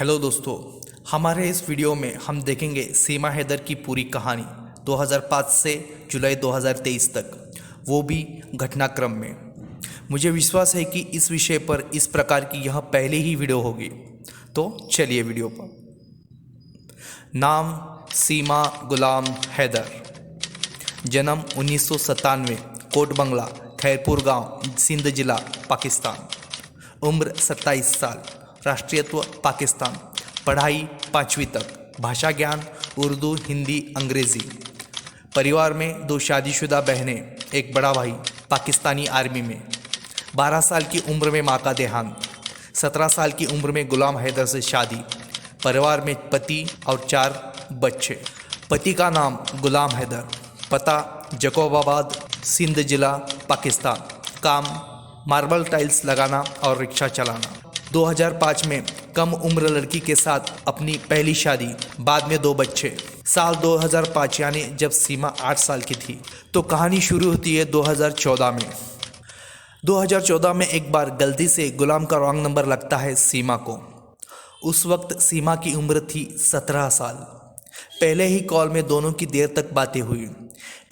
Hello दोस्तों, हमारे इस वीडियो में हम देखेंगे सीमा हैदर की पूरी कहानी 2005 से जुलाई 2023 तक, वो भी घटनाक्रम में। मुझे विश्वास है कि इस विषय पर इस प्रकार की यह पहली ही वीडियो होगी। तो चलिए वीडियो पर। नाम सीमा गुलाम हैदर, जन्म 1997, कोट बंगला, खैरपुर गांव, सिंध जिला, पाकिस्तान। उम्र 27 साल, राष्ट्रीयत्व पाकिस्तान। पढ़ाई 5वीं तक, भाषा ज्ञान उर्दू, हिंदी, अंग्रेज़ी। परिवार में 2 शादीशुदा बहनें, एक बड़ा भाई पाकिस्तानी आर्मी में। 12 साल की उम्र में माँ का देहांत। 17 साल की उम्र में गुलाम हैदर से शादी। परिवार में पति और 4 बच्चे। पति का नाम गुलाम हैदर, पता जकोबाबाद, सिंध जिला, पाकिस्तान। काम मार्बल टाइल्स लगाना और रिक्शा चलाना। 2005 में कम उम्र लड़की के साथ अपनी पहली शादी, बाद में 2 बच्चे। साल 2005 यानी जब सीमा 8 साल की थी। तो कहानी शुरू होती है 2014 में। 2014 में एक बार गलती से गुलाम का रॉन्ग नंबर लगता है सीमा को। उस वक्त सीमा की उम्र थी 17 साल। पहले ही कॉल में दोनों की देर तक बातें हुई।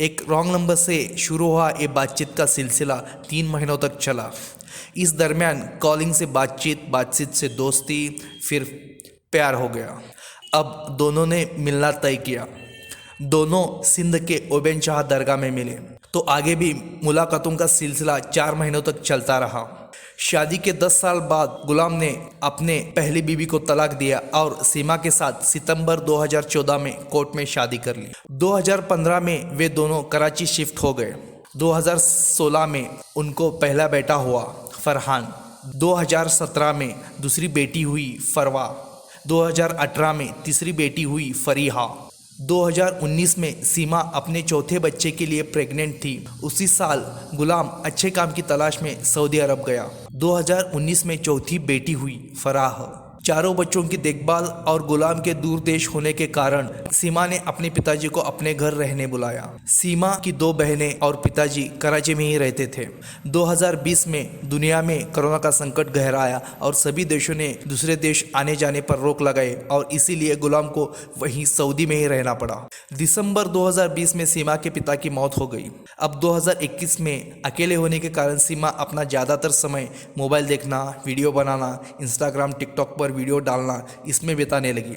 एक रॉन्ग नंबर से शुरू हुआ ये बातचीत का सिलसिला 3 महीनों तक चला। इस दरमियान कॉलिंग से बातचीत से दोस्ती, फिर प्यार हो गया। अब दोनों ने मिलना तय किया। दोनों सिंध के ओबेन शाह दरगाह में मिले। तो आगे भी मुलाकातों का सिलसिला 4 महीनों तक चलता रहा। शादी के 10 साल बाद गुलाम ने अपने पहली बीवी को तलाक दिया और सीमा के साथ सितंबर 2014 में कोर्ट में शादी कर ली। 2015 में वे दोनों कराची शिफ्ट हो गए। 2016 में उनको पहला बेटा हुआ, फरहान। 2017 में दूसरी बेटी हुई, फरवा। 2018 में तीसरी बेटी हुई, फरीहा। 2019 में सीमा अपने चौथे बच्चे के लिए प्रेग्नेंट थी। उसी साल गुलाम अच्छे काम की तलाश में सऊदी अरब गया। 2019 में चौथी बेटी हुई, फराह। चारों बच्चों की देखभाल और गुलाम के दूर देश होने के कारण सीमा ने अपने पिताजी को अपने घर रहने बुलाया। सीमा की 2 बहनें और पिताजी कराची में ही रहते थे। 2020 में दुनिया में कोरोना का संकट गहराया और सभी देशों ने दूसरे देश आने जाने पर रोक लगाई और इसीलिए गुलाम को वहीं सऊदी में ही रहना पड़ा। दिसंबर 2020 में सीमा के पिता की मौत हो गई। अब 2021 में अकेले होने के कारण सीमा अपना ज़्यादातर समय मोबाइल देखना, वीडियो बनाना, इंस्टाग्राम, टिकटॉक पर वीडियो डालना, इसमें बिताने लगी।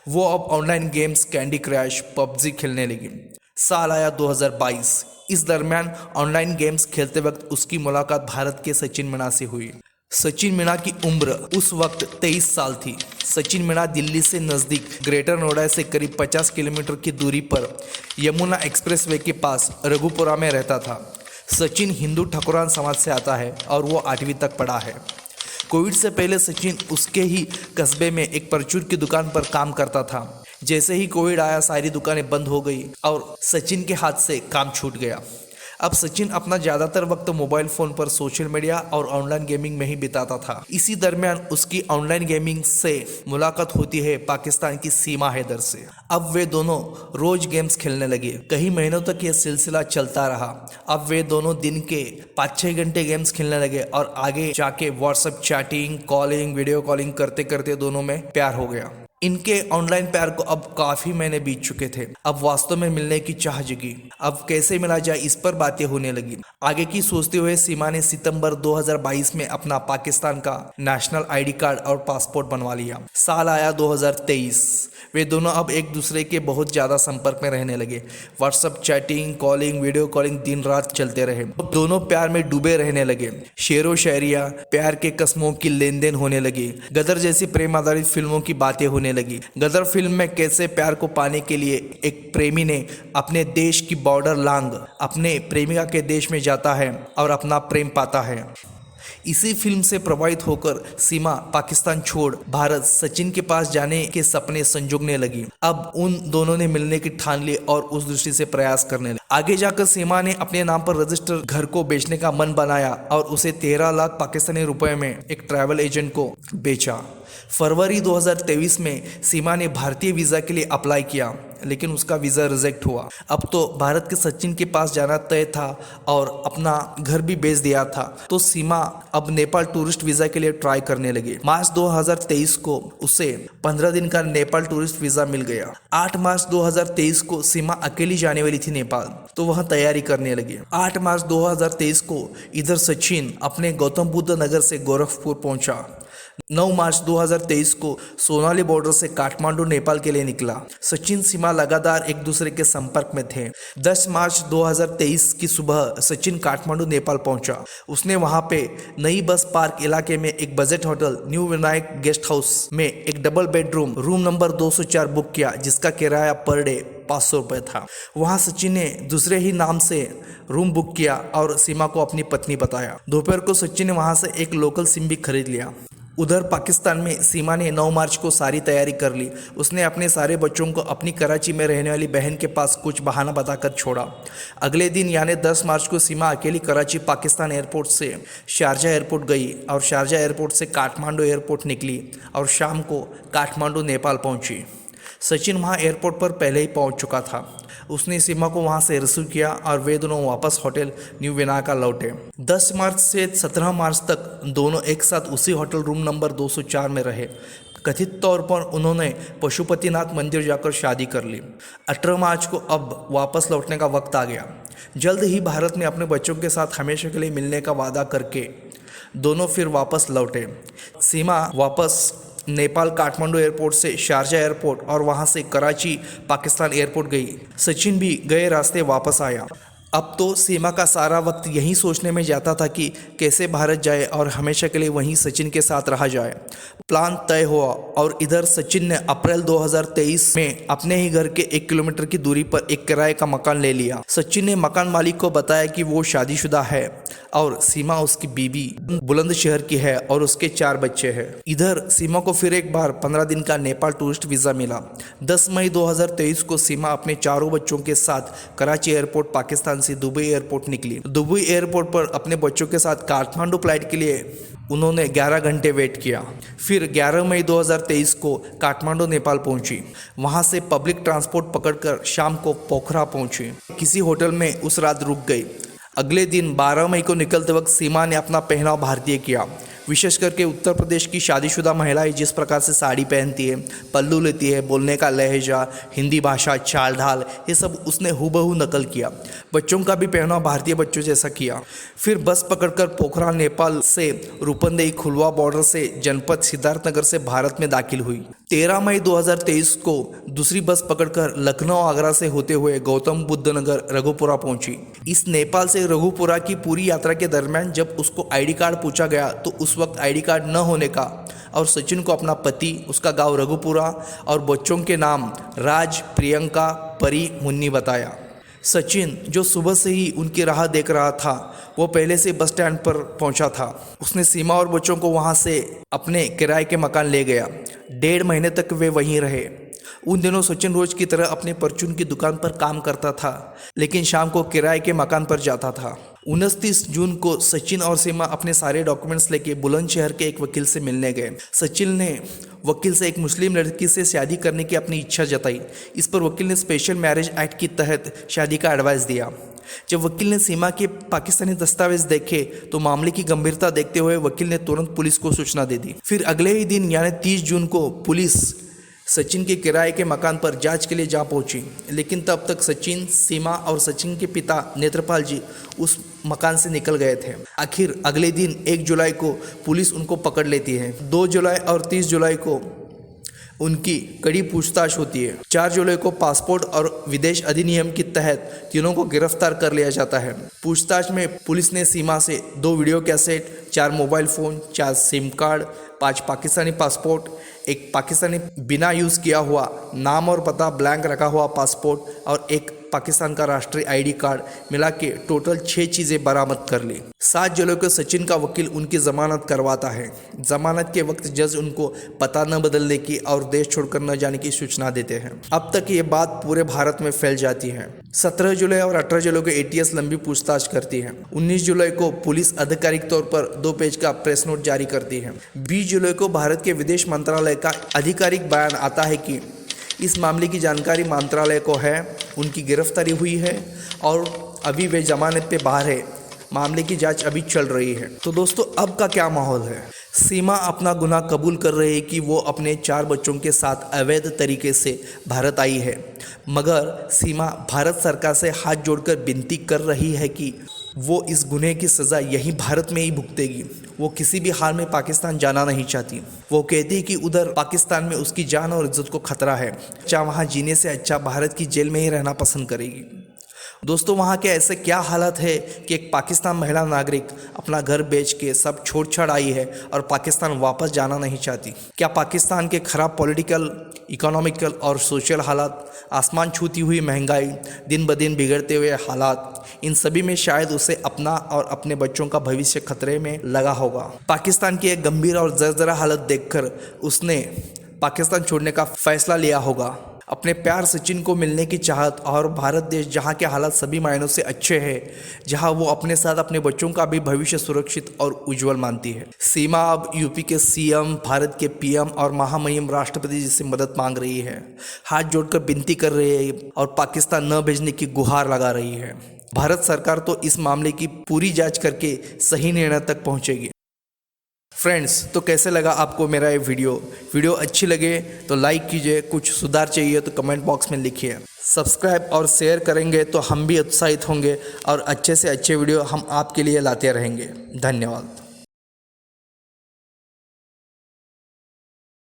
वो अब online games candy crash, PUBG खेलने लगी। साल आया 2022। इस दरमियान ऑनलाइन गेम्स खेलते वक्त उसकी मुलाकात भारत के सचिन मीणा से हुई। सचिन मीणा की उम्र उस वक्त 23 साल थी। सचिन मीणा दिल्ली से नज़दीक ग्रेटर नोएडा से करीब 50 किलोमीटर की दूरी पर यमुना एक्सप्रेसवे के पास रघुपुरा में रहता था। सचिन हिंदू ठाकुरान समाज से आता है और वो 8वीं तक पढ़ा है। कोविड से पहले सचिन उसके ही कस्बे में एक परचून की दुकान पर काम करता था। जैसे ही कोविड आया, सारी दुकानें बंद हो गई और सचिन के हाथ से काम छूट गया। अब सचिन अपना ज़्यादातर वक्त मोबाइल फ़ोन पर सोशल मीडिया और ऑनलाइन गेमिंग में ही बिताता था। इसी दरमियान उसकी ऑनलाइन गेमिंग से मुलाकात होती है पाकिस्तान की सीमा हैदर से। अब वे दोनों रोज गेम्स खेलने लगे। कई महीनों तक यह सिलसिला चलता रहा। अब वे दोनों दिन के 5-6 घंटे गेम्स खेलने लगे और आगे जाके WhatsApp chatting, calling, video calling करते करते दोनों में प्यार हो गया। इनके ऑनलाइन प्यार को अब काफ़ी महीने बीत चुके थे। अब वास्तव में मिलने की चाह जगी। अब कैसे मिला जाए, इस पर बातें होने लगी। आगे की सोचते हुए सीमा ने सितंबर 2022 में अपना पाकिस्तान का नेशनल आईडी कार्ड और पासपोर्ट बनवा लिया। साल आया 2023। वे दोनों अब एक दूसरे के बहुत ज़्यादा संपर्क में रहने लगे। WhatsApp chatting, calling, video calling दिन रात चलते रहे। दोनों प्यार में डूबे रहने लगे। शेरो शायरिया, प्यार के कसमों की लेन देन होने लगी। गदर जैसी प्रेम आधारित फिल्मों की बातें होने लगी। गदर फिल्म में कैसे प्यार को पाने के लिए एक प्रेमी ने अपने देश की बॉर्डर लांघ अपने प्रेमिका के देश में जाता है और अपना प्रेम पाता है। इसी फिल्म से प्रभावित होकर सीमा पाकिस्तान छोड़ भारत सचिन के पास जाने के सपने संजोगने लगी। अब उन दोनों ने मिलने की ठान ली और उस दृष्टि से प्रयास करने लगी। आगे जाकर सीमा ने अपने नाम पर रजिस्टर घर को बेचने का मन बनाया और उसे 13 लाख पाकिस्तानी रुपए में एक ट्रैवल एजेंट को बेचा। फरवरी 2023 में सीमा ने भारतीय वीज़ा के लिए अप्लाई किया, लेकिन उसका वीज़ा रिजेक्ट हुआ। अब तो भारत के सचिन के पास जाना तय था और अपना घर भी बेच दिया था, तो सीमा अब नेपाल टूरिस्ट वीज़ा के लिए ट्राई करने लगे। मार्च 2023 को उसे 15 दिन का नेपाल टूरिस्ट वीज़ा मिल गया। 8 मार्च 2023 को सीमा अकेली जाने वाली थी नेपाल, तो वह तैयारी करने लगे। 8 मार्च 2023 को इधर सचिन अपने गौतम बुद्ध नगर से गोरखपुर पहुंचा। 9 मार्च 2023 को सोनाली बॉर्डर से काठमांडू नेपाल के लिए निकला। सचिन सीमा लगातार एक दूसरे के संपर्क में थे। 10 मार्च 2023 की सुबह सचिन काठमांडू नेपाल पहुंचा। उसने वहां पे नई बस पार्क इलाके में एक budget hotel new Vinayak guest house में एक double bedroom room number 204 book किया, जिसका किराया पर डे 500 रुपये था। वहां सचिन ने दूसरे ही नाम से रूम बुक किया और सीमा को अपनी पत्नी बताया। दोपहर को सचिन ने वहां से एक लोकल सिम भी खरीद लिया। उधर पाकिस्तान में सीमा ने 9 मार्च को सारी तैयारी कर ली। उसने अपने सारे बच्चों को अपनी कराची में रहने वाली बहन के पास कुछ बहाना बताकर छोड़ा। अगले दिन यानी 10 मार्च को सीमा अकेली कराची पाकिस्तान एयरपोर्ट से शारजा एयरपोर्ट गई और शारजा एयरपोर्ट से काठमांडू एयरपोर्ट निकली और शाम को काठमांडू नेपाल पहुंची। सचिन वहां एयरपोर्ट पर पहले ही पहुंच चुका था। उसने सीमा को वहां से रिसीव किया और वे दोनों वापस होटल न्यू विनायका लौटे। 10 मार्च से 17 मार्च तक दोनों एक साथ उसी होटल रूम नंबर 204 में रहे। कथित तौर पर उन्होंने पशुपतिनाथ मंदिर जाकर शादी कर ली। 18 मार्च को अब वापस लौटने का वक्त आ गया। जल्द ही भारत में अपने बच्चों के साथ हमेशा के लिए मिलने का वादा करके दोनों फिर वापस लौटे। सीमा वापस नेपाल काठमांडू एयरपोर्ट से शारजा एयरपोर्ट और वहां से कराची पाकिस्तान एयरपोर्ट गई। सचिन भी गए रास्ते वापस आया। अब तो सीमा का सारा वक्त यही सोचने में जाता था कि कैसे भारत जाए और हमेशा के लिए वहीं सचिन के साथ रहा जाए। प्लान तय हुआ और इधर सचिन ने अप्रैल 2023 में अपने ही घर के 1 किलोमीटर की दूरी पर एक किराए का मकान ले लिया। सचिन ने मकान मालिक को बताया कि वो शादीशुदा है और सीमा उसकी बीवी बुलंदशहर की है और उसके 4 बच्चे हैं। इधर सीमा को फिर एक बार 15 दिन का नेपाल टूरिस्ट वीज़ा मिला। 10 मई 2023 को सीमा अपने 4 बच्चों के साथ कराची एयरपोर्ट पाकिस्तान से दुबई एयरपोर्ट निकली। दुबई एयरपोर्ट पर अपने बच्चों के साथ काठमांडू फ्लाइट के लिए उन्होंने 11 घंटे वेट किया। फिर 11 मई 2023 को काठमांडू नेपाल पहुंची। वहां से पब्लिक ट्रांसपोर्ट पकड़कर शाम को पोखरा पहुंची। किसी होटल में उस रात रुक गई। अगले दिन 12 मई को निकलते वक्त सीमा ने अपना पहनाव भारतीय किया। विशेष करके उत्तर प्रदेश की शादीशुदा महिलाएं जिस प्रकार से साड़ी पहनती है, पल्लू लेती है, बोलने का लहजा, हिंदी भाषा, चाल ढाल, ये सब उसने हूबहू नकल किया। बच्चों का भी पहनाव भारतीय बच्चों जैसा किया। फिर बस पकड़कर पोखरा नेपाल से रूपंदेही खुलवा बॉर्डर से जनपद सिद्धार्थनगर से भारत में दाखिल हुई। 13 मई 2023 को दूसरी बस पकड़कर लखनऊ आगरा से होते हुए गौतम बुद्ध नगर रघुपुरा पहुंची। इस नेपाल से रघुपुरा की पूरी यात्रा के दरमियान जब उसको आईडी कार्ड पूछा गया तो उस वक्त आईडी कार्ड न होने का और सचिन को अपना पति, उसका गांव रघुपुरा और बच्चों के नाम राज, प्रियंका, परी, मुन्नी बताया। सचिन जो सुबह से ही उनकी राह देख रहा था, वो पहले से बस स्टैंड पर पहुंचा था। उसने सीमा और बच्चों को वहां से अपने किराए के मकान ले गया। 1.5 महीने तक वे वहीं रहे। उन दिनों सचिन रोज की तरह अपने परचून की दुकान पर काम करता था, लेकिन शाम को किराए के मकान पर जाता था। 29 जून को सचिन और सीमा अपने सारे डॉक्यूमेंट्स लेके बुलंदशहर के एक वकील से मिलने गए। सचिन ने वकील से एक मुस्लिम लड़की से शादी करने की अपनी इच्छा जताई। इस पर वकील ने स्पेशल मैरिज एक्ट के तहत शादी का एडवाइस दिया। जब वकील ने सीमा के पाकिस्तानी दस्तावेज देखे तो मामले की गंभीरता देखते हुए वकील ने तुरंत पुलिस को सूचना दे दी। फिर अगले ही दिन यानी 30 जून को पुलिस सचिन के किराए के मकान पर जांच के लिए जा पहुंची, लेकिन तब तक सचिन, सीमा और सचिन के पिता नेत्रपाल जी उस मकान से निकल गए थे। आखिर अगले दिन 1 जुलाई को पुलिस उनको पकड़ लेती है। 2 जुलाई और 30 जुलाई को उनकी कड़ी पूछताछ होती है। 4 जुलाई को पासपोर्ट और विदेश अधिनियम के तहत तीनों को गिरफ्तार कर लिया जाता है। पूछताछ में पुलिस ने सीमा से 2 video cassette, 4 mobile phone, 4 SIM card, 5 Pakistani passport, एक पाकिस्तानी बिना यूज़ किया हुआ नाम और पता ब्लैंक रखा हुआ पासपोर्ट और एक पाकिस्तान का राष्ट्रीय आईडी कार्ड मिला के टोटल 6 चीज़ें बरामद कर ली। 7 जुलाई को सचिन का वकील उनकी जमानत करवाता है। जमानत के वक्त जज उनको पता न बदलने की और देश छोड़कर न जाने की सूचना देते हैं। अब तक ये बात पूरे भारत में फैल जाती है। 17 जुलाई और 18 जुलाई को ATS लंबी पूछताछ करती है। 19 जुलाई को पुलिस आधिकारिक तौर पर 2 पेज का प्रेस नोट जारी करती है। 20 जुलाई को भारत के विदेश मंत्रालय का आधिकारिक बयान आता है कि इस मामले की जानकारी मंत्रालय को है, उनकी गिरफ्तारी हुई है और अभी वे जमानत पे बाहर है। मामले की जांच अभी चल रही है। तो दोस्तों अब का क्या माहौल है? सीमा अपना गुनाह कबूल कर रही है कि वो अपने 4 बच्चों के साथ अवैध तरीके से भारत आई है, मगर सीमा भारत सरकार से हाथ जोड़कर विनती कर रही है कि वो इस गुनह की सज़ा यहीं भारत में ही भुगतेगी। वो किसी भी हाल में पाकिस्तान जाना नहीं चाहती। वो कहती है कि उधर पाकिस्तान में उसकी जान और इज्जत को खतरा है। अच्छा वहाँ जीने से अच्छा भारत की जेल में ही रहना पसंद करेगी। दोस्तों वहाँ के ऐसे क्या हालत है कि एक पाकिस्तान महिला नागरिक अपना घर बेच के सब छोड़ छाड़ आई है और पाकिस्तान वापस जाना नहीं चाहती। क्या पाकिस्तान के खराब पॉलिटिकल, इकोनॉमिकल और सोशल हालात, आसमान छूती हुई महंगाई, दिन ब दिन बिगड़ते हुए हालात, इन सभी में शायद उसे अपना और अपने बच्चों का भविष्य खतरे में लगा होगा। पाकिस्तान की एक गंभीर और जर्जरा हालत देखकर उसने पाकिस्तान छोड़ने का फैसला लिया होगा। अपने प्यार सचिन को मिलने की चाहत और भारत देश जहां के हालात सभी मायनों से अच्छे हैं, जहां वो अपने साथ अपने बच्चों का भी भविष्य सुरक्षित और उज्जवल मानती है। सीमा अब यूपी के CM, भारत के PM और महामहिम राष्ट्रपति जी से मदद मांग रही है, हाथ जोड़कर विनती कर रही है और पाकिस्तान न भेजने की गुहार लगा रही है। भारत सरकार तो इस मामले की पूरी जाँच करके सही निर्णय तक पहुँचेगी। फ्रेंड्स, तो कैसे लगा आपको मेरा ये वीडियो अच्छी लगे तो लाइक कीजिए, कुछ सुधार चाहिए तो कमेंट बॉक्स में लिखिए। सब्सक्राइब और शेयर करेंगे तो हम भी उत्साहित होंगे और अच्छे से अच्छे वीडियो हम आपके लिए लाते रहेंगे। धन्यवाद।